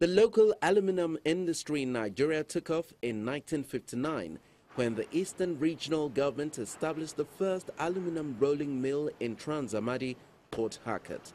The local aluminum industry in Nigeria took off in 1959 when the Eastern Regional Government established the first aluminum rolling mill in Trans-Amadi, Port Harcourt.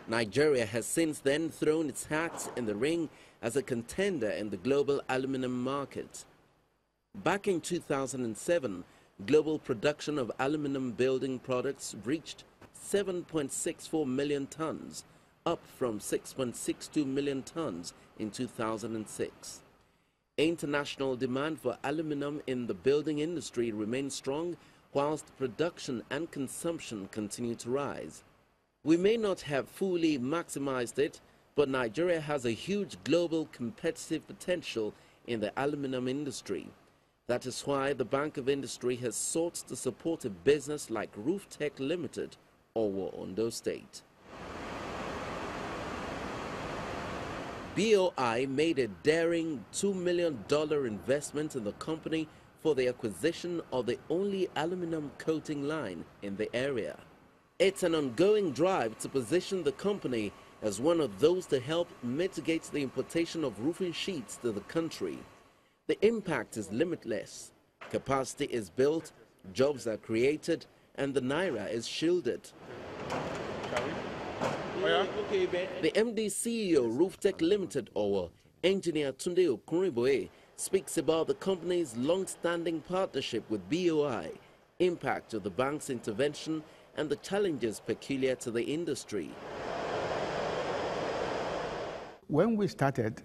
Nigeria has since then thrown its hat in the ring as a contender in the global aluminum market. Back in 2007, global production of aluminum building products reached 7.64 million tons, up from 6.62 million tons in 2006. International demand for aluminum in the building industry remains strong, whilst production and consumption continue to rise. We may not have fully maximized it, but Nigeria has a huge global competitive potential in the aluminum industry. That is why the Bank of Industry has sought to support a business like Rooftech Limited, or Ondo State. BoI made a daring $2 million investment in the company for the acquisition of the only aluminum coating line in the area. It's an ongoing drive to position the company as one of those to help mitigate the importation of roofing sheets to the country. The impact is limitless. Capacity is built, jobs are created, and the Naira is shielded. The MD CEO Rooftech Limited, or Engineer Tunde Okunriboye, speaks about the company's long-standing partnership with BoI, impact of the bank's intervention, and the challenges peculiar to the industry. When we started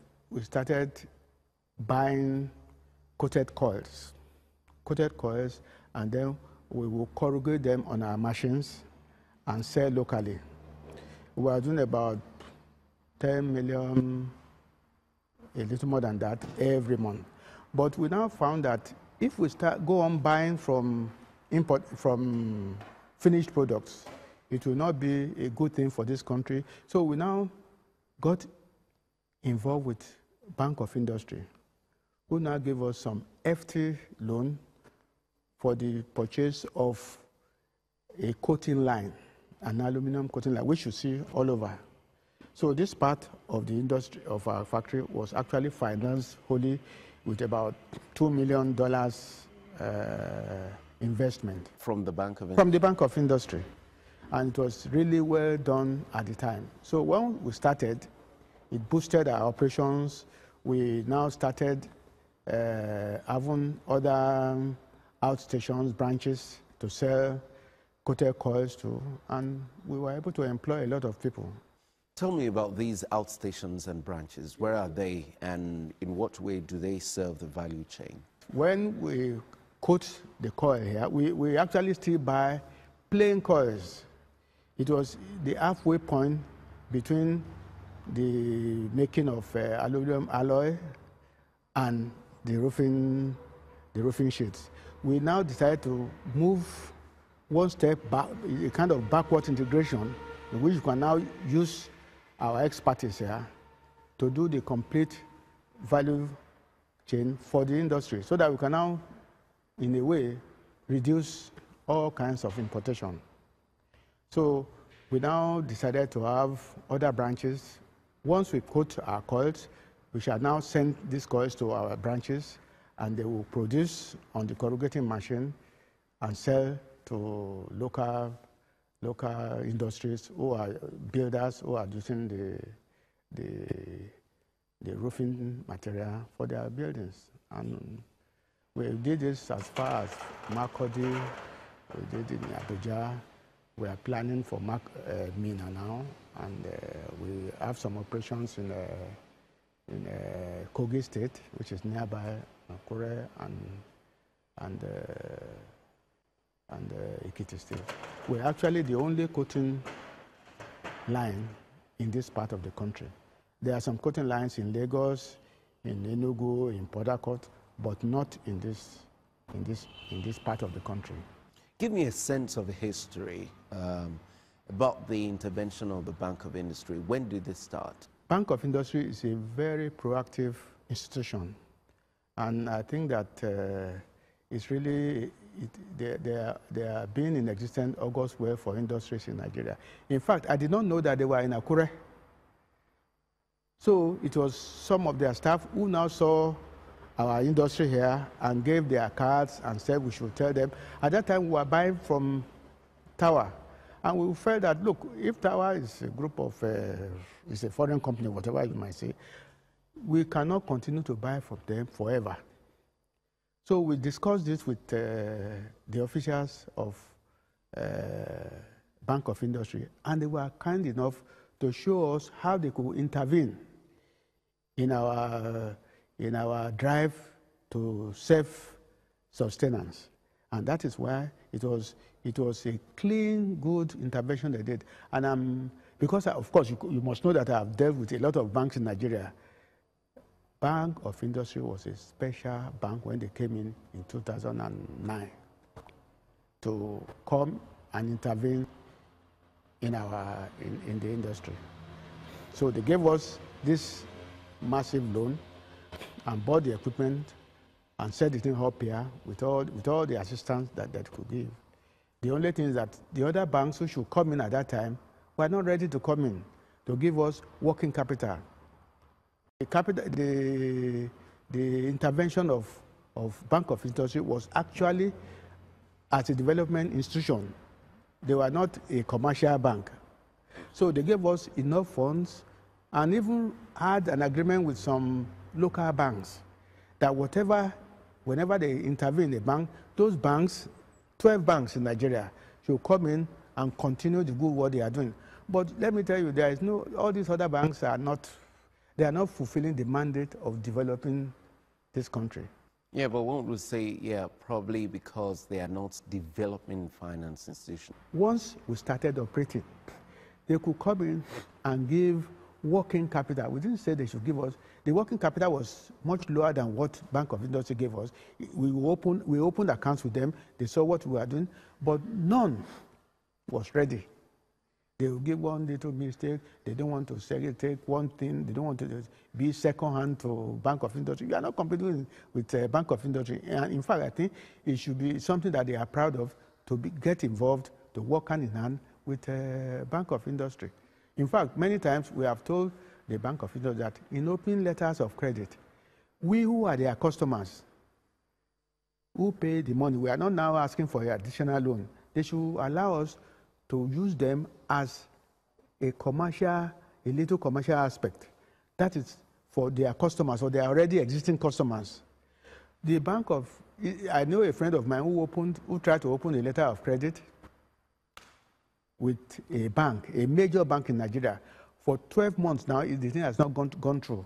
buying coated coils, and then we will corrugate them on our machines and sell locally. We are doing about 10 million, a little more than that, every month. But we now found that if we go on buying from finished products, it will not be a good thing for this country. So we now got involved with Bank of Industry, who now give us some FT loan for the purchase of a coating line, an aluminum coating line, which you see all over. So this part of the industry of our factory was actually financed wholly with about $2 million investment. From the Bank of Industry? From the Bank of Industry. And it was really well done at the time. So when we started, it boosted our operations. We now started having other outstations, branches to sell coated coils to, and we were able to employ a lot of people. Tell me about these outstations and branches. Where are they, and in what way do they serve the value chain? When we coat the coil here, we actually still buy plain coils. It was the halfway point between the making of aluminum alloy and the roofing sheets. We now decided to move one step back, a kind of backward integration, in which we can now use our expertise here to do the complete value chain for the industry, so that we can now, in a way, reduce all kinds of importation. So we now decided to have other branches. Once we coat our coils, we shall now send these coils to our branches, and they will produce on the corrugating machine and sell to local industries who are builders who are using the roofing material for their buildings. And we did this as far as Makurdi, we did it in ABUJA. We are planning for Mina now, and we have some operations in Kogi State, which is nearby Akure, and Ekiti State. We're actually the only coating line in this part of the country. There are some coating lines in Lagos, in Enugu, in Port Harcourt, but not in this part of the country. Give me a sense of history about the intervention of the Bank of Industry. When did it start? Bank of Industry is a very proactive institution, and I think that it's really they are being in existence augurs well for industries in Nigeria. In fact, I did not know that they were in Akure. So it was some of their staff who now saw our industry here and gave their cards and said we should tell them. At that time, we were buying from Tower. And we felt that, look, if Tower is a group of, is a foreign company, whatever you might say, we cannot continue to buy from them forever. So we discussed this with the officials of Bank of Industry, and they were kind enough to show us how they could intervene in our drive to self-sustenance. And that is why it was a clean, good intervention they did. And because, of course, you must know that I have dealt with a lot of banks in Nigeria. Bank of Industry was a special bank when they came in 2009 to come and intervene in the industry. So they gave us this massive loan and bought the equipment and set it in up here with all the assistance that could give. The only thing is that the other banks who should come in at that time were not ready to come in to give us working capital. The intervention of Bank of Industry was actually as a development institution. They were not a commercial bank. So they gave us enough funds and even had an agreement with some local banks that whenever they intervene in the bank, those banks, 12 banks in Nigeria, should come in and continue the good work they are doing. But let me tell you, all these other banks are not fulfilling the mandate of developing this country. Yeah, but one would say, yeah, probably because they are not development finance institutions. Once we started operating, they could come in and give working capital. We didn't say they should give us. The working capital was much lower than what Bank of Industry gave us. We opened accounts with them. They saw what we were doing, but none was ready. They will give one little mistake. They don't want to take one thing. They don't want to be second hand to Bank of Industry. You are not competing with Bank of Industry. And in fact, I think it should be something that they are proud of to get involved, to work hand in hand with Bank of Industry. In fact, many times we have told the Bank of Industry that in opening letters of credit, we who are their customers, who pay the money, we are not now asking for an additional loan. They should allow us to use them as a little commercial aspect. That is for their customers or their already existing customers. I know a friend of mine who tried to open a letter of credit with a bank, a major bank in Nigeria. For 12 months now, the thing has not gone through.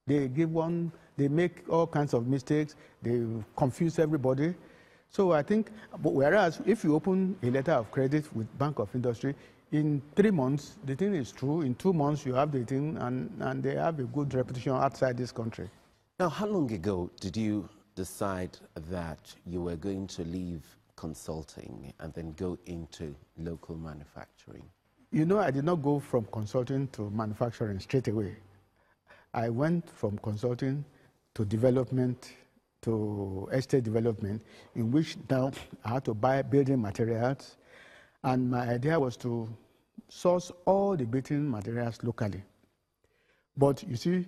They make all kinds of mistakes, they confuse everybody. So I think, whereas if you open a letter of credit with Bank of Industry, in 3 months, the thing is true. In 2 months, you have the thing, and they have a good reputation outside this country. Now, how long ago did you decide that you were going to leave consulting and then go into local manufacturing? You know, I did not go from consulting to manufacturing straight away. I went from consulting to development, to estate development, in which now I had to buy building materials, and my idea was to source all the building materials locally. But you see,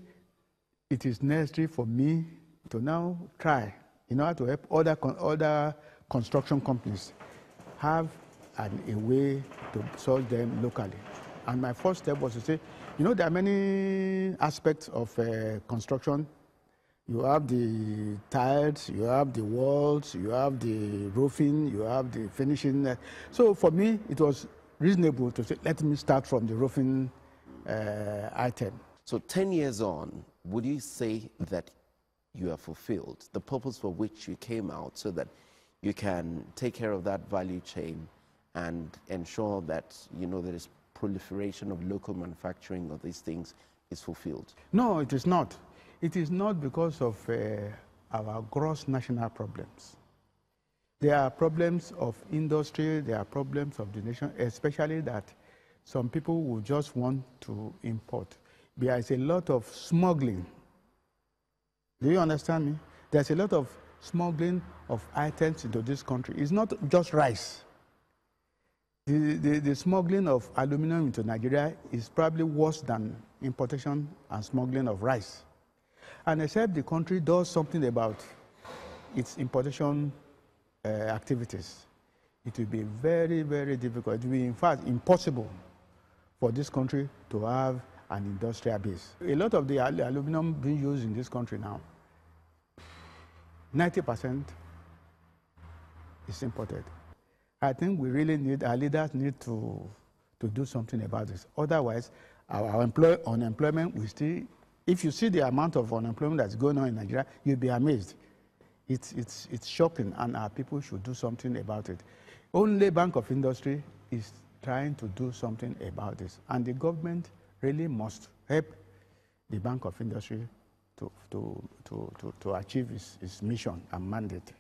it is necessary for me to now try, in order to help other construction companies have a way to source them locally. And my first step was to say, you know, there are many aspects of construction. You have the tiles, you have the walls, you have the roofing, you have the finishing. So for me, it was reasonable to say, let me start from the roofing item. So 10 years on, would you say that you have fulfilled the purpose for which you came out, so that you can take care of that value chain and ensure that, you know, there is proliferation of local manufacturing of these things is fulfilled? No, it is not. It is not because of our gross national problems. There are problems of industry, there are problems of the nation, especially that some people will just want to import. There is a lot of smuggling. Do you understand me? There's a lot of smuggling of items into this country is not just rice. The smuggling of aluminum into Nigeria is probably worse than importation and smuggling of rice. And except the country does something about its importation activities, it will be very, very difficult. It will be, in fact, impossible for this country to have an industrial base. A lot of the aluminum being used in this country now, 90% is imported. I think we really need, our leaders need to do something about this. Otherwise, our unemployment will still, if you see the amount of unemployment that's going on in Nigeria, you'll be amazed. It's shocking, and our people should do something about it. Only Bank of Industry is trying to do something about this, and the government really must help the Bank of Industry to achieve its mission and mandate.